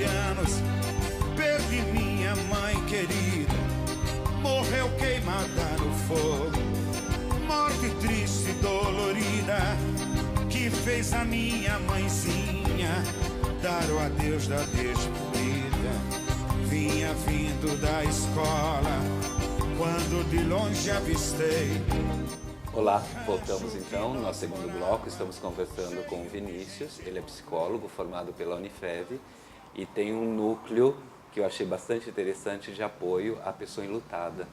anos, perdi minha mãe querida, morreu queimada no fogo. Morte triste e dolorida, que fez a minha mãezinha dar o adeus da despedida. Vinha vindo da escola, quando de longe avistei. Olá, voltamos então no nosso segundo bloco. Estamos conversando com o Vinícius. Ele é psicólogo formado pela Unifev e tem um núcleo que eu achei bastante interessante de apoio à pessoa enlutada.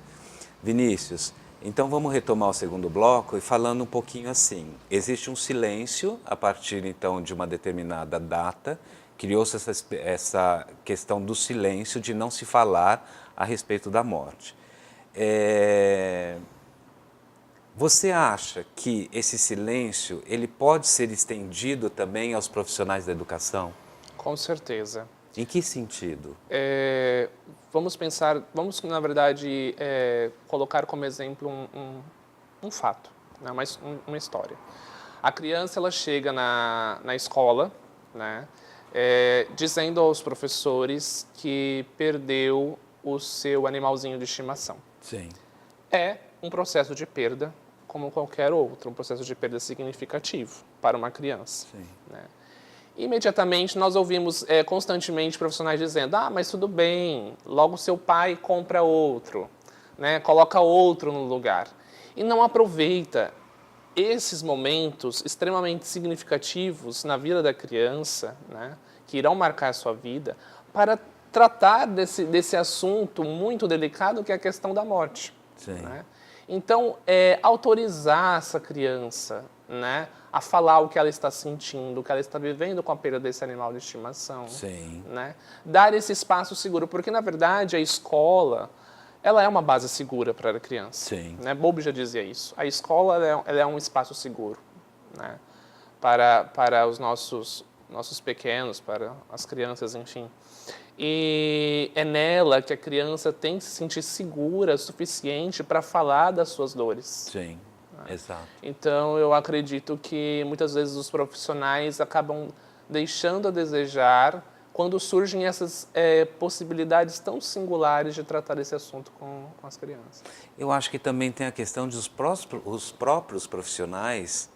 Vinícius, então vamos retomar o segundo bloco e falando um pouquinho assim. Existe um silêncio a partir então de uma determinada data. Criou-se essa questão do silêncio, de não se falar a respeito da morte. Você acha que esse silêncio ele pode ser estendido também aos profissionais da educação? Com certeza. Em que sentido? Vamos pensar, vamos na verdade colocar como exemplo um fato, né? Uma história. A criança ela chega na escola, né? Dizendo aos professores que perdeu o seu animalzinho de estimação. Sim. É um processo de perda como qualquer outro, um processo de perda significativo para uma criança. Sim. Né? Imediatamente nós ouvimos constantemente profissionais dizendo: ah, mas tudo bem, logo seu pai compra outro, né? Coloca outro no lugar. E não aproveita esses momentos extremamente significativos na vida da criança, né? Que irão marcar a sua vida, para tratar desse assunto muito delicado que é a questão da morte. Sim. Né? Então, autorizar essa criança, né, a falar o que ela está sentindo, o que ela está vivendo com a perda desse animal de estimação. Sim. Né? Dar esse espaço seguro, porque, na verdade, a escola ela é uma base segura para a criança. Sim. Né? Bowlby já dizia isso. A escola ela é um espaço seguro, né, para os nossos pequenos, para as crianças, enfim. E é nela que a criança tem que se sentir segura o suficiente para falar das suas dores. Sim, exato. Então, eu acredito que muitas vezes os profissionais acabam deixando a desejar quando surgem essas possibilidades tão singulares de tratar esse assunto com as crianças. Eu acho que também tem a questão de os próprios profissionais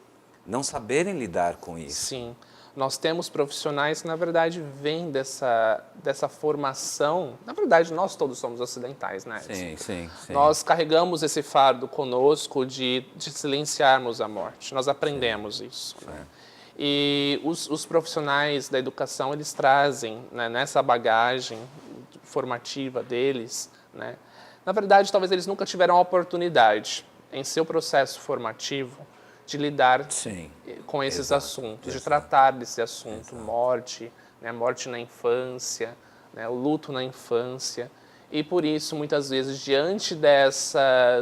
não saberem lidar com isso. Sim. Nós temos profissionais que, na verdade, vêm dessa formação. Na verdade, nós todos somos ocidentais, né? Sim, sim, sim. Nós carregamos esse fardo conosco de silenciarmos a morte. Nós aprendemos isso. Né? E os profissionais da educação, eles trazem, né, nessa bagagem formativa deles, né? Na verdade, talvez eles nunca tiveram a oportunidade, em seu processo formativo, de lidar com esses assuntos, de tratar desse assunto, morte, né, morte na infância, né, o luto na infância. E por isso, muitas vezes, diante desses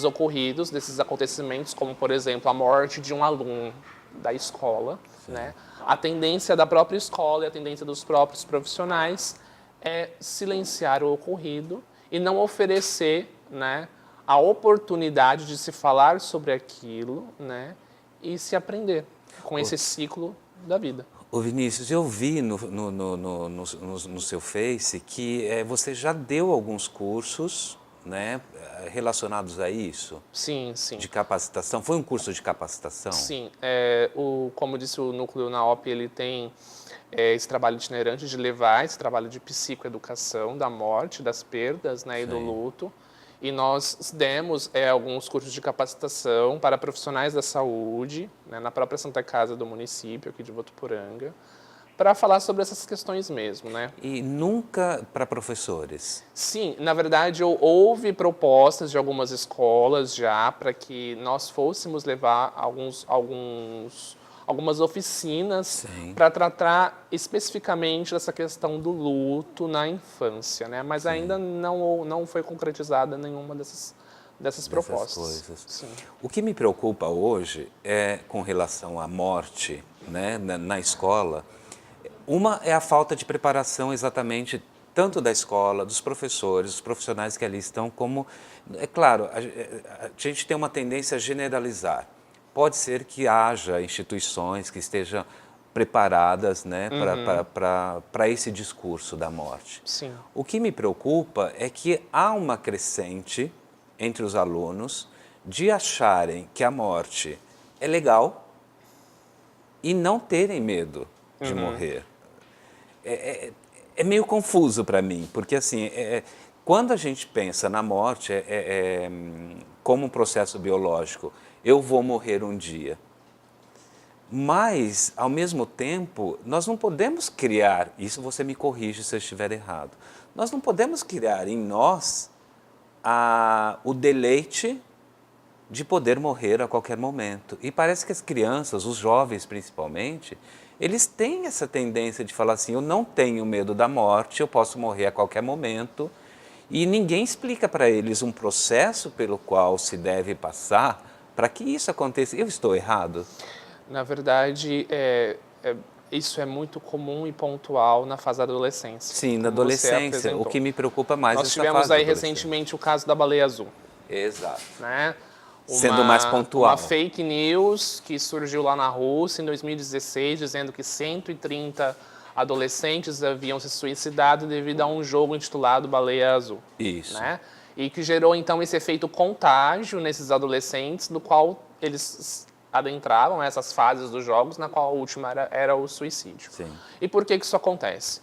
ocorridos, desses acontecimentos, como, por exemplo, a morte de um aluno da escola, né, a tendência da própria escola e a tendência dos próprios profissionais é silenciar o ocorrido e não oferecer, né, a oportunidade de se falar sobre aquilo, né, e se aprender com esse ciclo da vida. Ô Vinícius, eu vi no seu Face que você já deu alguns cursos, né, relacionados a isso? Sim, sim. De capacitação? Foi um curso de capacitação? Sim. Como disse, o Núcleo NAOP, ele tem esse trabalho itinerante de levar esse trabalho de psicoeducação da morte, das perdas, né, e do luto. E nós demos alguns cursos de capacitação para profissionais da saúde, né, na própria Santa Casa do município, aqui de Votuporanga, para falar sobre essas questões mesmo, né? E nunca para professores? Sim, na verdade, houve propostas de algumas escolas já para que nós fôssemos levar algumas oficinas para tratar especificamente dessa questão do luto na infância, né? Mas ainda não foi concretizada nenhuma dessas propostas. Coisas. Sim. O que me preocupa hoje é com relação à morte, né, na escola. Uma é a falta de preparação exatamente tanto da escola, dos professores, dos profissionais que ali estão, como... É claro, a gente tem uma tendência a generalizar. Pode ser que haja instituições que estejam preparadas, né, para esse discurso da morte. Sim. O que me preocupa é que há uma crescente entre os alunos de acharem que a morte é legal e não terem medo de morrer. É meio confuso para mim, porque assim, quando a gente pensa na morte como um processo biológico, eu vou morrer um dia. Mas, ao mesmo tempo, nós não podemos criar, isso você me corrige se eu estiver errado, nós não podemos criar em nós o deleite de poder morrer a qualquer momento. E parece que as crianças, os jovens principalmente, eles têm essa tendência de falar assim, eu não tenho medo da morte, eu posso morrer a qualquer momento, e ninguém explica para eles um processo pelo qual se deve passar para que isso aconteça. Eu estou errado? Na verdade, isso é muito comum e pontual na fase da adolescência. Sim, na adolescência. O que me preocupa mais é essa fase. Nós tivemos aí recentemente o caso da baleia azul. Exato. Né? Sendo mais pontual. Uma fake news que surgiu lá na Rússia em 2016, dizendo que 130 adolescentes haviam se suicidado devido a um jogo intitulado Baleia Azul. Isso. Né? E que gerou, então, esse efeito contágio nesses adolescentes, no qual eles adentravam essas fases dos jogos, na qual a última era o suicídio. Sim. E por que isso acontece?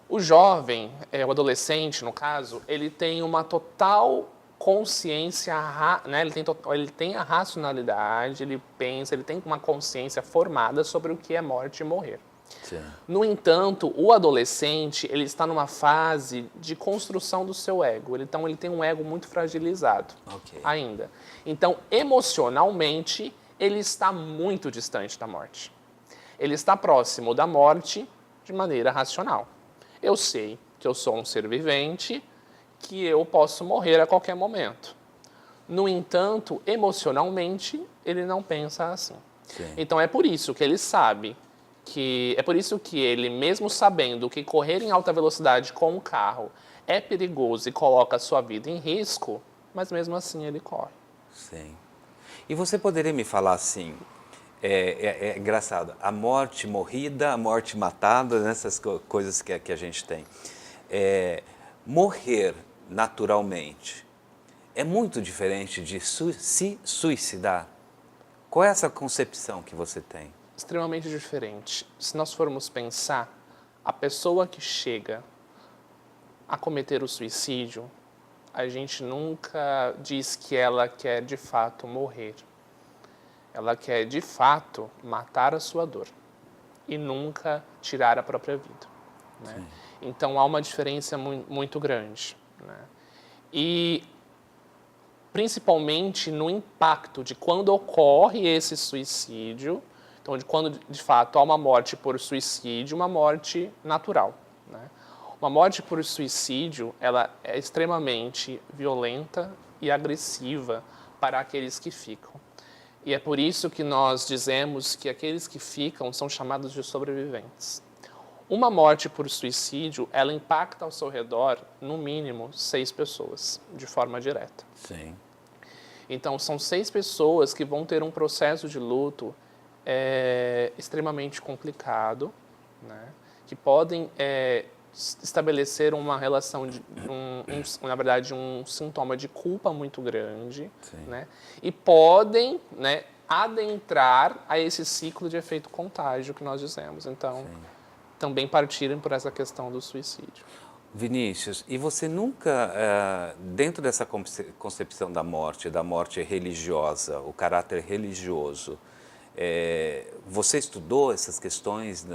O jovem, o adolescente, no caso, ele tem uma total consciência, né? Ele tem a racionalidade, ele pensa, ele tem uma consciência formada sobre o que é morte e morrer. Sim. No entanto, o adolescente, ele está numa fase de construção do seu ego. Então, ele tem um ego muito fragilizado ainda. Então, emocionalmente, ele está muito distante da morte. Ele está próximo da morte de maneira racional. Eu sei que eu sou um ser vivente, que eu posso morrer a qualquer momento. No entanto, emocionalmente, ele não pensa assim. Sim. Então, é por isso que ele sabe é por isso que ele, mesmo sabendo que correr em alta velocidade com o carro é perigoso e coloca a sua vida em risco, mas mesmo assim ele corre. Sim. E você poderia me falar assim, é engraçado, a morte morrida, a morte matada, nessas coisas que a gente tem. Morrer naturalmente é muito diferente de se suicidar? Qual é essa concepção que você tem? Extremamente diferente. Se nós formos pensar, a pessoa que chega a cometer o suicídio, a gente nunca diz que ela quer de fato morrer. Ela quer de fato matar a sua dor e nunca tirar a própria vida. Né? Então há uma diferença muito grande. Né? E principalmente no impacto de quando ocorre esse suicídio, então, de quando, de fato, há uma morte por suicídio, uma morte natural. Né? Uma morte por suicídio, ela é extremamente violenta e agressiva para aqueles que ficam. E é por isso que nós dizemos que aqueles que ficam são chamados de sobreviventes. Uma morte por suicídio, ela impacta ao seu redor, no mínimo, 6 pessoas, de forma direta. Sim. Então, são 6 pessoas que vão ter um processo de luto extremamente complicado, né? Que podem estabelecer uma relação, na verdade, um sintoma de culpa muito grande, né? E podem, né, adentrar a esse ciclo de efeito contágio que nós dizemos. Então, também partirem por essa questão do suicídio. Vinícius, e você nunca, dentro dessa concepção da morte religiosa, o caráter religioso, você estudou essas questões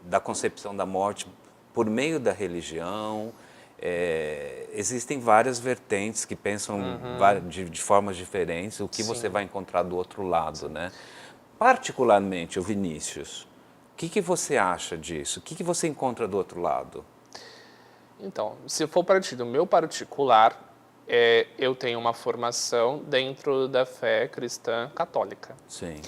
da concepção da morte por meio da religião? Existem várias vertentes que pensam de formas diferentes, o que você vai encontrar do outro lado, né? Particularmente o Vinícius, o que você acha disso? O que você encontra do outro lado? Então, se for partir do meu particular, eu tenho uma formação dentro da fé cristã católica. Sim.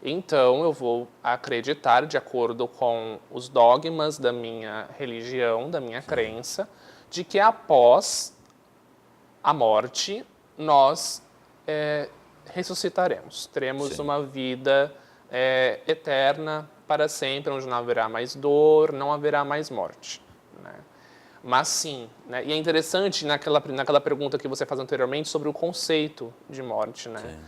Então, eu vou acreditar, de acordo com os dogmas da minha religião, da minha crença, de que após a morte, nós ressuscitaremos. Teremos uma vida eterna, para sempre, onde não haverá mais dor, não haverá mais morte, né? Mas sim, né? E é interessante naquela pergunta que você faz anteriormente sobre o conceito de morte, né?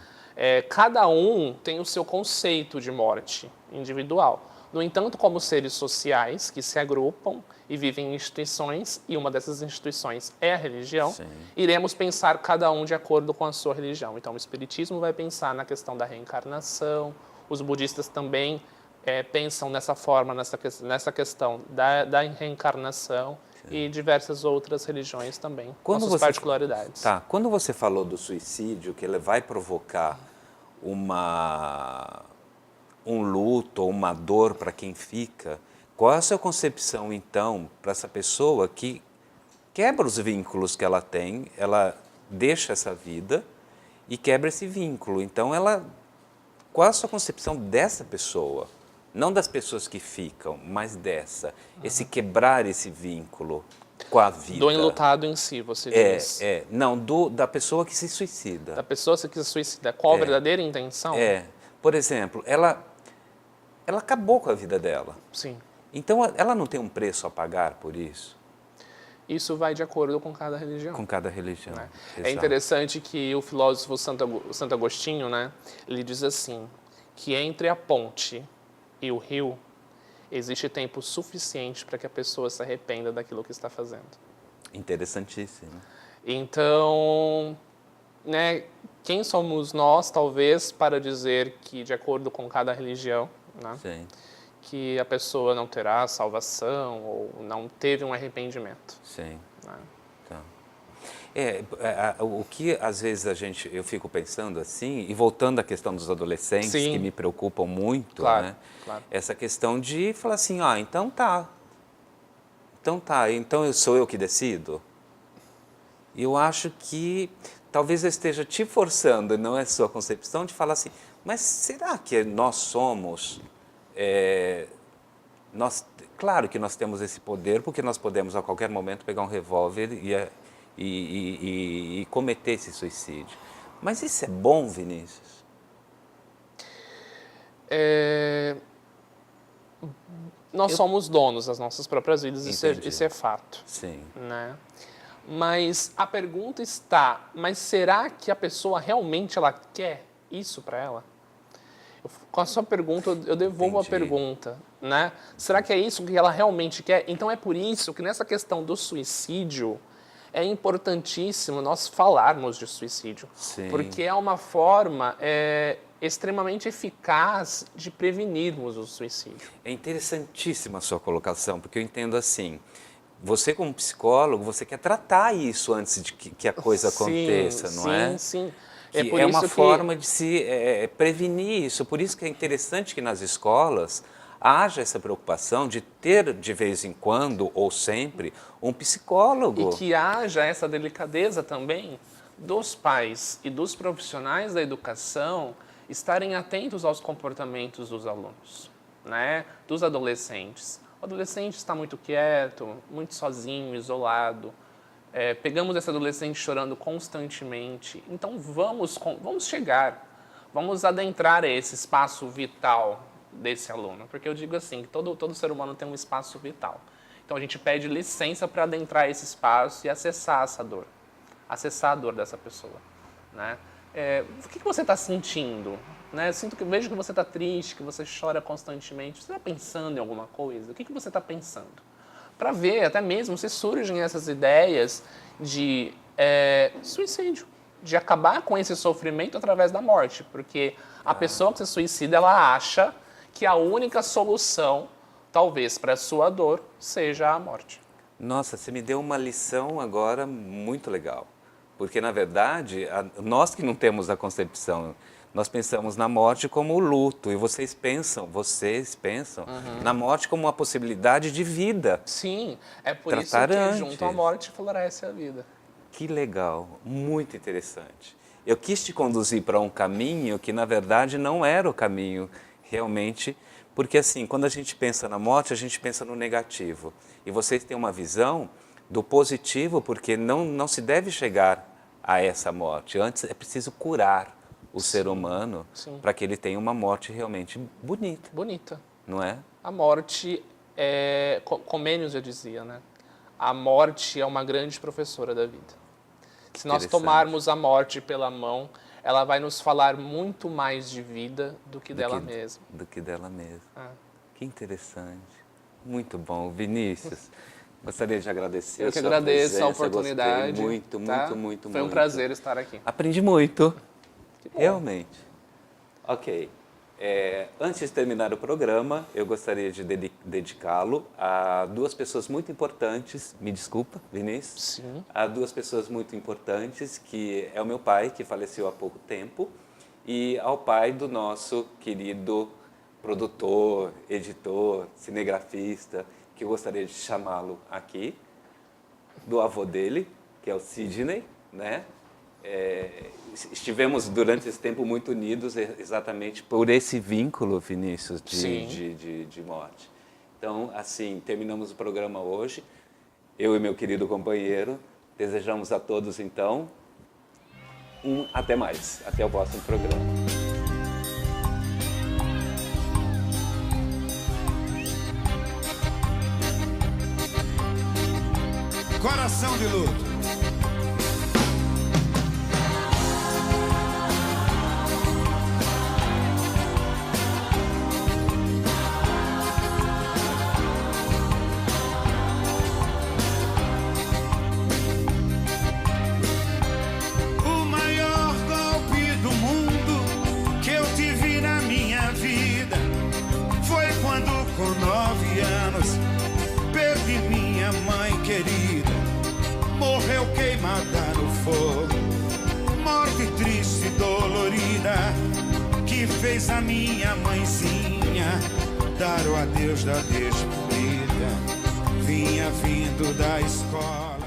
Cada um tem o seu conceito de morte individual. No entanto, como seres sociais que se agrupam e vivem em instituições, e uma dessas instituições é a religião, iremos pensar cada um de acordo com a sua religião. Então, o Espiritismo vai pensar na questão da reencarnação, os budistas também pensam nessa forma, nessa questão da reencarnação, e diversas outras religiões também, com suas particularidades. Quando você falou do suicídio, que ele vai provocar um luto ou uma dor para quem fica, qual é a sua concepção, então, para essa pessoa que quebra os vínculos que ela tem, ela deixa essa vida e quebra esse vínculo? Então, qual é a sua concepção dessa pessoa? Não das pessoas que ficam, mas esse quebrar esse vínculo com a vida. Do enlutado em si, você diz. Não, da pessoa que se suicida. Da pessoa que se suicida. Qual a verdadeira intenção? Por exemplo, ela acabou com a vida dela. Sim. Então, ela não tem um preço a pagar por isso? Isso vai de acordo com cada religião. Com cada religião. Né? É interessante que o filósofo Santo Agostinho, né, ele diz assim, que entre a ponte e o rio, existe tempo suficiente para que a pessoa se arrependa daquilo que está fazendo. Interessantíssimo. Então, né, quem somos nós, talvez, para dizer que, de acordo com cada religião, né, que a pessoa não terá salvação ou não teve um arrependimento. Sim. Né? Tá. O que às vezes eu fico pensando assim, e voltando à questão dos adolescentes, que me preocupam muito, claro, né? Claro. Essa questão de falar assim, então sou eu que decido? E eu acho que talvez eu esteja te forçando, não é sua concepção, de falar assim, mas será que nós somos... claro que nós temos esse poder, porque nós podemos a qualquer momento pegar um revólver e cometer esse suicídio. Mas isso é bom, Vinícius? Nós somos donos das nossas próprias vidas, isso é fato. Sim. Né? Mas a pergunta está, mas será que a pessoa realmente ela quer isso para ela? Com a sua pergunta, eu devolvo a pergunta, né? Será que é isso que ela realmente quer? Então é por isso que nessa questão do suicídio, é importantíssimo nós falarmos de suicídio. Sim. Porque é uma forma extremamente eficaz de prevenirmos o suicídio. É interessantíssima a sua colocação, porque eu entendo assim, você como psicólogo, você quer tratar isso antes de que a coisa aconteça, não é? Sim. É uma forma de se prevenir isso. Por isso que é interessante que nas escolas haja essa preocupação de ter, de vez em quando, ou sempre, um psicólogo. E que haja essa delicadeza também dos pais e dos profissionais da educação estarem atentos aos comportamentos dos alunos, né? Dos adolescentes. O adolescente está muito quieto, muito sozinho, isolado. Pegamos esse adolescente chorando constantemente. Então vamos adentrar esse espaço vital desse aluno. Porque eu digo assim, que todo ser humano tem um espaço vital. Então a gente pede licença para adentrar esse espaço e acessar essa dor. Acessar a dor dessa pessoa. Né? O que você está sentindo? Né? Vejo que você está triste, que você chora constantemente. Você está pensando em alguma coisa? O que você está pensando? Para ver até mesmo se surgem essas ideias de suicídio, de acabar com esse sofrimento através da morte, porque a pessoa que se suicida, ela acha que a única solução, talvez, para a sua dor, seja a morte. Nossa, você me deu uma lição agora muito legal, porque, na verdade, nós que não temos a concepção, nós pensamos na morte como o luto, e vocês pensam na morte como uma possibilidade de vida. Sim, é por isso que junto à morte floresce a vida. Que legal, muito interessante. Eu quis te conduzir para um caminho que, na verdade, não era o caminho realmente, porque assim, quando a gente pensa na morte, a gente pensa no negativo. E vocês têm uma visão do positivo, porque não se deve chegar a essa morte. Antes é preciso curar o ser humano para que ele tenha uma morte realmente bonita. Bonita. Não é? A morte é, Comênios já dizia, né? A morte é uma grande professora da vida. Se nós tomarmos a morte pela mão, ela vai nos falar muito mais de vida do que dela mesma. Do que dela mesma. Que interessante. Muito bom. Vinícius, gostaria de agradecer Eu que agradeço a oportunidade. Gostei muito, tá? muito. Foi um prazer estar aqui. Aprendi muito. Realmente. Ok. Antes de terminar o programa, eu gostaria de dedicá-lo a duas pessoas muito importantes. Me desculpa, Vinícius. Sim. A duas pessoas muito importantes, que é o meu pai, que faleceu há pouco tempo, e ao pai do nosso querido produtor, editor, cinegrafista, que eu gostaria de chamá-lo aqui, do avô dele, que é o Sidney, né? Estivemos durante esse tempo muito unidos exatamente por esse vínculo, Vinícius, de morte. Então, assim, terminamos o programa hoje. Eu e meu querido companheiro desejamos a todos, então, até mais. Até o próximo programa. Coração de luto. O maior golpe do mundo que eu tive na minha vida foi quando, com 9 anos, perdi minha mãe querida. Morreu queimada no fogo, morte triste e dolorida, que fez a minha mãezinha dar o adeus da despedida. Vinha vindo da escola.